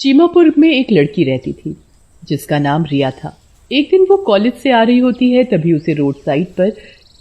चीमापुर में एक लड़की रहती थी जिसका नाम रिया था। एक दिन वो कॉलेज से आ रही होती है, तभी उसे रोड साइड पर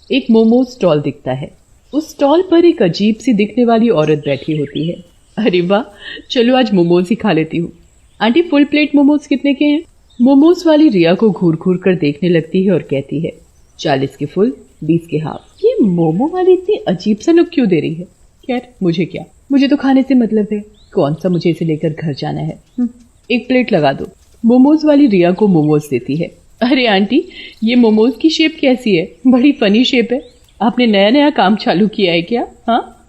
एक मोमोज स्टॉल दिखता है। उस स्टॉल पर एक अजीब सी दिखने वाली औरत बैठी होती है। अरे वाह, चलो आज मोमोज ही खा लेती हूँ। आंटी, फुल प्लेट मोमोज कितने के हैं? मोमोज वाली रिया को घूर घूर कर देखने लगती है और कहती है 40 के फुल, 20 के हाफ। ये मोमो वाली इतनी अजीब सा लुक क्यों दे रही है? खैर, मुझे क्या, मुझे तो खाने से मतलब है। कौन सा मुझे इसे लेकर घर जाना है। एक प्लेट लगा दो। मोमोज वाली रिया को मोमोज देती है। अरे आंटी, ये मोमोज की शेप कैसी है? बड़ी फनी शेप है। आपने नया नया काम चालू किया है क्या? हाँ।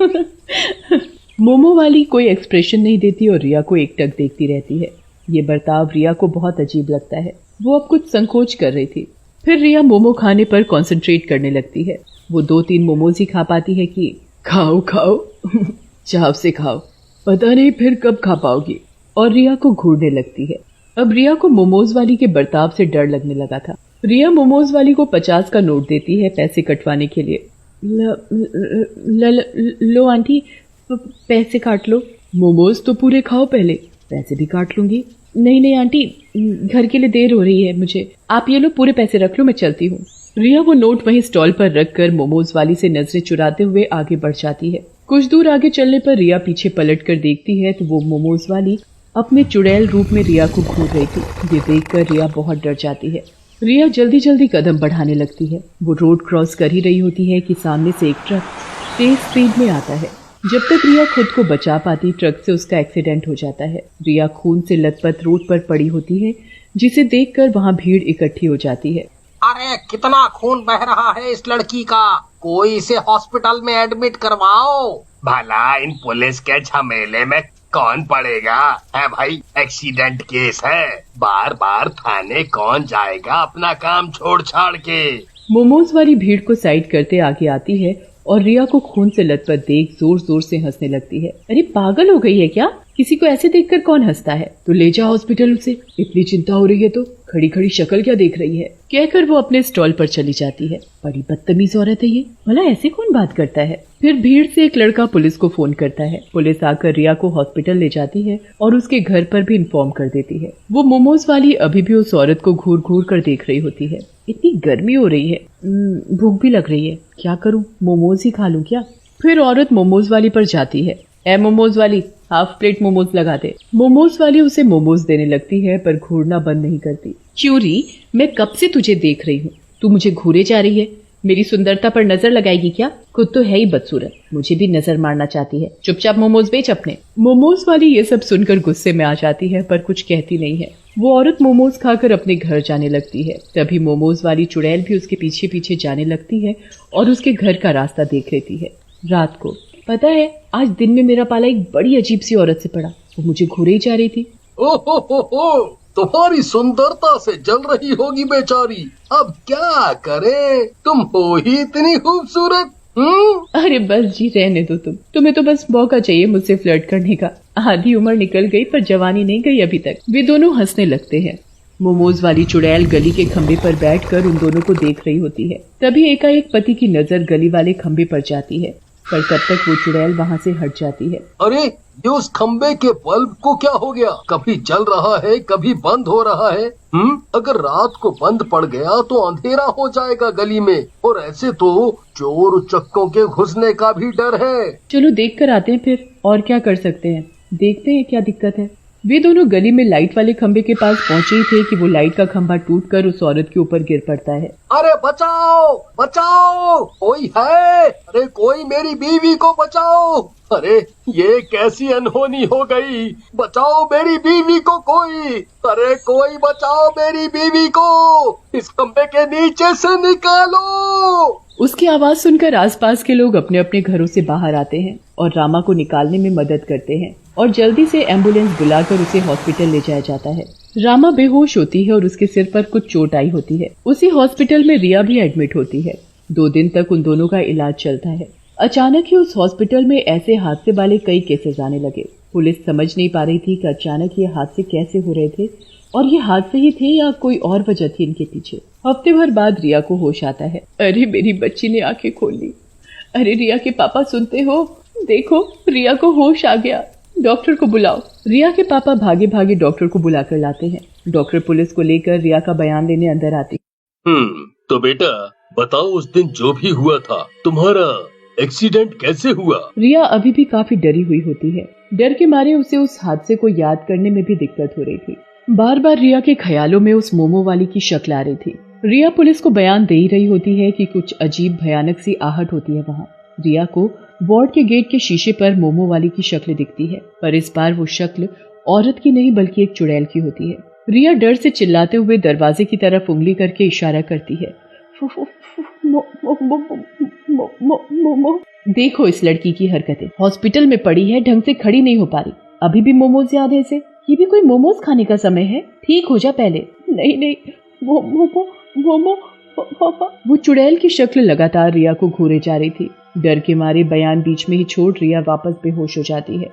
मोमो वाली कोई एक्सप्रेशन नहीं देती और रिया को एकटक देखती रहती है। ये बर्ताव रिया को बहुत अजीब लगता है। वो अब कुछ संकोच कर रही थी। फिर रिया मोमो खाने पर कंसंट्रेट करने लगती है। वो 2-3 मोमोज ही खा पाती है कि खाओ खाओ, चाव से खाओ, पता नहीं फिर कब खा पाओगी। और रिया को घूरने लगती है। अब रिया को मोमोज वाली के बर्ताव से डर लगने लगा था। रिया मोमोज वाली को 50 का नोट देती है पैसे कटवाने के लिए। लो आंटी, पैसे काट लो। मोमोज तो पूरे खाओ पहले, पैसे भी काट लूंगी। नहीं आंटी, घर के लिए देर हो रही है मुझे। आप ये लो, पूरे पैसे रख लो, मैं चलती हूँ। रिया वो नोट वहीं स्टॉल पर रखकर मोमोज वाली से नजरें चुराते हुए आगे बढ़ जाती है। कुछ दूर आगे चलने पर रिया पीछे पलट कर देखती है तो वो मोमोज वाली अपने चुड़ैल रूप में रिया को घूर रही थी। ये देखकर रिया बहुत डर जाती है। रिया जल्दी जल्दी कदम बढ़ाने लगती है। वो रोड क्रॉस कर ही रही होती है कि सामने से एक ट्रक तेज स्पीड में आता है। जब तक रिया खुद को बचा पाती, ट्रक से उसका एक्सीडेंट हो जाता है। रिया खून से लथपथ रोड पर पड़ी होती है, जिसे देखकर वहाँ भीड़ इकट्ठी हो जाती है। अरे कितना खून बह रहा है इस लड़की का, कोई इसे हॉस्पिटल में एडमिट करवाओ। भला इन पुलिस के झमेले में कौन पड़ेगा है भाई, एक्सीडेंट केस है, बार बार थाने कौन जाएगा अपना काम छोड़ छाड़ के। मोमोज वाली भीड़ को साइड करते आगे आती है और रिया को खून से लथपथ देख जोर जोर से हंसने लगती है। अरे पागल हो गई है क्या? किसी को ऐसे देखकर कौन हंसता है? तो ले जा हॉस्पिटल उसे, इतनी चिंता हो रही है तो खड़ी खड़ी शक्ल क्या देख रही है? कहकर वो अपने स्टॉल पर चली जाती है। बड़ी बदतमीज औरत है ये, भला ऐसे कौन बात करता है? फिर भीड़ से एक लड़का पुलिस को फोन करता है। पुलिस आकर रिया को हॉस्पिटल ले जाती है और उसके घर पर भी इन्फॉर्म कर देती है। वो मोमोज वाली अभी भी उस औरत को घूर घूर कर देख रही होती है। इतनी गर्मी हो रही है, भूख भी लग रही है, क्या करूं, मोमोज ही खा लूं क्या? फिर औरत मोमोज वाली पर जाती है। ए मोमोज वाली, हाफ प्लेट मोमोज लगा दे। मोमोज वाली उसे मोमोज देने लगती है पर घूरना बंद नहीं करती। च्यूरी, मैं कब से तुझे देख रही हूँ, तू मुझे घूरे जा रही है। मेरी सुंदरता पर नजर लगाएगी क्या? खुद तो है ही बदसूरत, मुझे भी नजर मारना चाहती है। चुपचाप मोमोज बेच अपने। मोमोज वाली ये सब सुनकर गुस्से में आ जाती है पर कुछ कहती नहीं है। वो औरत मोमोज खाकर अपने घर जाने लगती है। तभी मोमोज वाली चुड़ैल भी उसके पीछे पीछे जाने लगती है और उसके घर का रास्ता देख लेती है। रात को, पता है, आज दिन में मेरा पाला एक बड़ी अजीब सी औरत से पड़ा। वो मुझे घूरे ही जा रही थी। ओहो, तुम्हारी सुंदरता से जल रही होगी बेचारी, अब क्या करे, तुम हो ही इतनी खूबसूरत। अरे बस जी, रहने दो तुम्हें तो बस मौका चाहिए मुझसे फ्लर्ट करने का। आधी उम्र निकल गई पर जवानी नहीं गई अभी तक। वे दोनों हंसने लगते हैं। मोमोज वाली चुड़ैल गली के खंबे पर बैठकर उन दोनों को देख रही होती है। तभी एकाएक पति की नजर गली वाले खंबे पर जाती है, पर तब तक वो चुड़ैल वहाँ से हट जाती है। अरे ये उस खंबे के बल्ब को क्या हो गया, कभी जल रहा है कभी बंद हो रहा है। अगर रात को बंद पड़ गया तो अंधेरा हो जाएगा गली में, और ऐसे तो चोर उचक्कों के घुसने का भी डर है। चलो देख कर आते हैं फिर, और क्या कर सकते हैं, देखते हैं क्या दिक्कत है। वे दोनों गली में लाइट वाले खंबे के पास पहुंचे ही थे कि वो लाइट का खंभा टूटकर उस औरत के ऊपर गिर पड़ता है। अरे बचाओ बचाओ, कोई है, अरे कोई मेरी बीवी को बचाओ। अरे ये कैसी अनहोनी हो गई, बचाओ मेरी बीवी को कोई, अरे कोई बचाओ मेरी बीवी को, इस खंबे के नीचे से निकालो। उसकी आवाज सुनकर आसपास के लोग अपने अपने घरों से बाहर आते हैं और रामा को निकालने में मदद करते हैं और जल्दी से एम्बुलेंस बुलाकर उसे हॉस्पिटल ले जाया जाता है। रामा बेहोश होती है और उसके सिर पर कुछ चोट आई होती है। उसी हॉस्पिटल में रिया भी एडमिट होती है। 2 दिन तक उन दोनों का इलाज चलता है। अचानक ही उस हॉस्पिटल में ऐसे हादसे वाले कई केसेस आने लगे। पुलिस समझ नहीं पा रही थी कि अचानक ये हादसे कैसे हो रहे थे और ये हादसे ही थे या कोई और वजह थी इनके पीछे। हफ्ते भर बाद रिया को होश आता है। अरे मेरी बच्ची ने आंखें खोल ली। अरे रिया के पापा सुनते हो, देखो रिया को होश आ गया। डॉक्टर को बुलाओ। रिया के पापा भागे भागे डॉक्टर को बुलाकर लाते हैं। डॉक्टर पुलिस को लेकर रिया का बयान लेने अंदर आती। तो बेटा बताओ, उस दिन जो भी हुआ था, तुम्हारा एक्सीडेंट कैसे हुआ? रिया अभी भी काफी डरी हुई होती है। डर के मारे उसे उस हादसे को याद करने में भी दिक्कत हो रही थी। बार बार रिया के ख्यालों में उस मोमो वाली की शक्ल आ रही थी। रिया पुलिस को बयान दे ही रही होती है कि कुछ अजीब भयानक सी आहट होती है वहाँ। रिया को वार्ड के गेट के शीशे पर मोमो वाली की शक्ल दिखती है, पर इस बार वो शक्ल औरत की नहीं बल्कि एक चुड़ैल की होती है। रिया डर से चिल्लाते हुए दरवाजे की तरफ उंगली करके इशारा करती है। देखो इस लड़की की हरकतें, हॉस्पिटल में पड़ी है, ढंग से खड़ी नहीं हो पा रही, अभी भी मोमोज याद है इसे। ये भी कोई मोमोज खाने का समय है, ठीक हो जा पहले। नहीं वो चुड़ैल की शक्ल लगातार रिया को घूरे जा रही थी। डर के मारे बयान बीच में ही छोड़ रिया वापस बेहोश हो जाती है।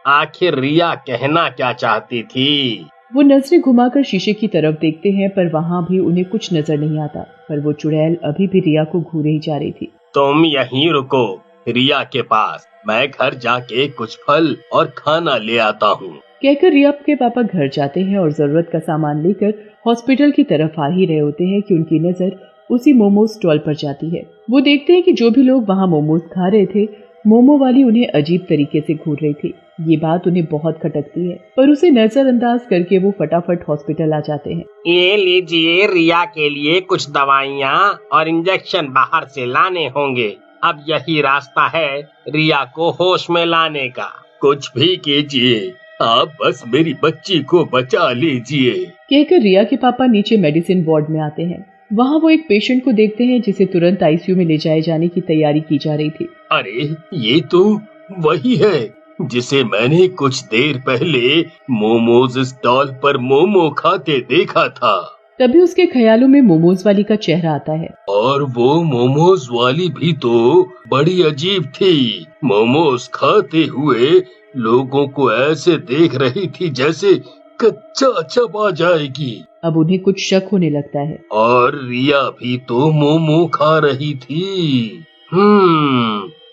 आखिर रिया कहना क्या चाहती थी? वो नजरें घुमाकर शीशे की तरफ देखते हैं, पर वहाँ भी उन्हें कुछ नजर नहीं आता। पर वो चुड़ैल अभी भी रिया को घूरे ही जा रही थी। तुम यहीं रुको रिया के पास, मैं घर जाके कुछ फल और खाना ले आता हूँ। कहकर रिया के पापा घर जाते हैं और जरूरत का सामान लेकर हॉस्पिटल की तरफ आ ही रहे होते हैं कि उनकी नजर उसी मोमोज स्टॉल पर जाती है। वो देखते हैं कि जो भी लोग वहाँ मोमोज खा रहे थे, मोमो वाली उन्हें अजीब तरीके से घूर रही थी। ये बात उन्हें बहुत खटकती है, पर उसे नजरअंदाज करके वो फटाफट हॉस्पिटल आ जाते हैं। ये लीजिए, रिया के लिए कुछ दवाइयाँ और इंजेक्शन बाहर से लाने होंगे। अब यही रास्ता है रिया को होश में लाने का। कुछ भी कीजिए, आप बस मेरी बच्ची को बचा लीजिए। कहकर रिया के पापा नीचे मेडिसिन वार्ड में आते हैं। वहाँ वो एक पेशेंट को देखते हैं जिसे तुरंत आईसीयू में ले जाए जाने की तैयारी की जा रही थी। अरे ये तो वही है जिसे मैंने कुछ देर पहले मोमोज स्टॉल पर मोमो खाते देखा था। तभी उसके ख्यालों में मोमोज वाली का चेहरा आता है। और वो मोमोज वाली भी तो बड़ी अजीब थी। मोमोज खाते हुए लोगों को ऐसे देख रही थी जैसे कच्चा चबा जाएगी। अब उन्हें कुछ शक होने लगता है। और रिया भी तो मोमो खा रही थी।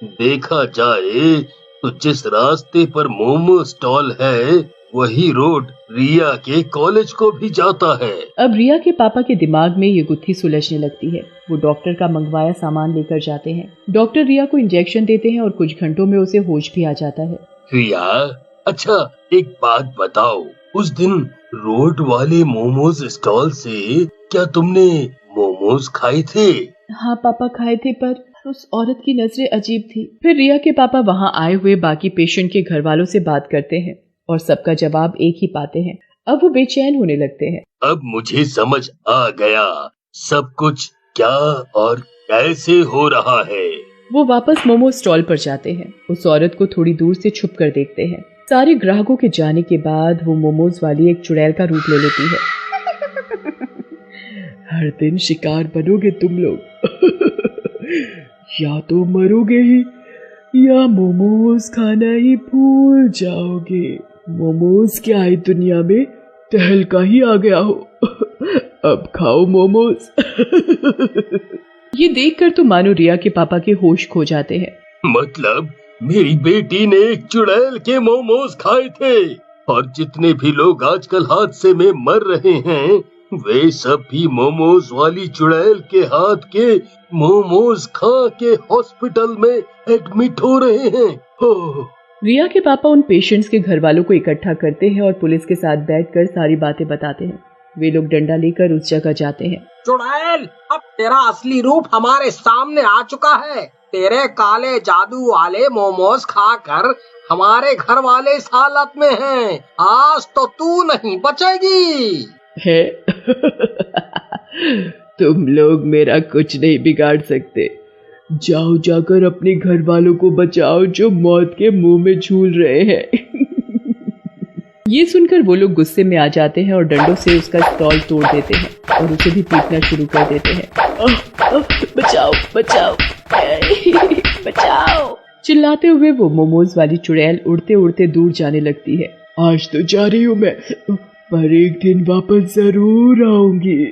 देखा जाए तो जिस रास्ते पर मोमो स्टॉल है, वही रोड रिया के कॉलेज को भी जाता है। अब रिया के पापा के दिमाग में ये गुत्थी सुलझने लगती है। वो डॉक्टर का मंगवाया सामान लेकर जाते हैं। डॉक्टर रिया को इंजेक्शन देते हैं और कुछ घंटों में उसे होश भी आ जाता है। रिया, अच्छा एक बात बताओ, उस दिन रोड वाले मोमोज स्टॉल से क्या तुमने मोमोज खाए थे? हाँ पापा खाए थे, पर उस औरत की नजरें अजीब थी। फिर रिया के पापा वहाँ आए हुए बाकी पेशेंट के घर वालों से बात करते हैं और सबका जवाब एक ही पाते हैं। अब वो बेचैन होने लगते हैं। अब मुझे समझ आ गया सब कुछ क्या और कैसे हो रहा है। वो वापस मोमो स्टॉल पर जाते हैं। उस औरत को थोड़ी दूर से छुप कर देखते हैं। सारे ग्राहकों के जाने के बाद वो मोमोज वाली एक चुड़ैल का रूप ले लेती है। हर दिन शिकार बनोगे तुम लोग। या तो मरोगे ही या मोमोज खाना ही भूल जाओगे। मोमोज क्या है दुनिया में, तहलका ही आ गया हो। अब खाओ मोमोज। ये देखकर तो मानो रिया के पापा के होश खो जाते हैं। मतलब मेरी बेटी ने एक चुड़ैल के मोमोज खाए थे, और जितने भी लोग आजकल हादसे में मर रहे हैं, वे सब भी मोमोज वाली चुड़ैल के हाथ के मोमोज खा के हॉस्पिटल में एडमिट हो रहे हैं। रिया के पापा उन पेशेंट्स के घर वालों को इकट्ठा करते हैं और पुलिस के साथ बैठकर सारी बातें बताते हैं। वे लोग डंडा लेकर उस जगह जाते हैं। चुड़ैल, अब तेरा असली रूप हमारे सामने आ चुका है। तेरे काले जादू वाले मोमोज खाकर हमारे घर वाले इस हालत में हैं। आज तो तू नहीं बचेगी। है? तुम लोग मेरा कुछ नहीं बिगाड़ सकते। जाओ जाकर अपने घर वालों को बचाओ जो मौत के मुंह में झूल रहे हैं। ये सुनकर वो लोग गुस्से में आ जाते हैं और डंडों से उसका स्टॉल तोड़ देते हैं और उसे भी पीटना शुरू कर देते हैं। बचाओ बचाओ बचाओ। चिल्लाते हुए वो मोमोज वाली चुड़ैल उड़ते उड़ते दूर जाने लगती है। आज तो जा रही हूँ मैं, पर एक दिन वापस जरूर आऊंगी।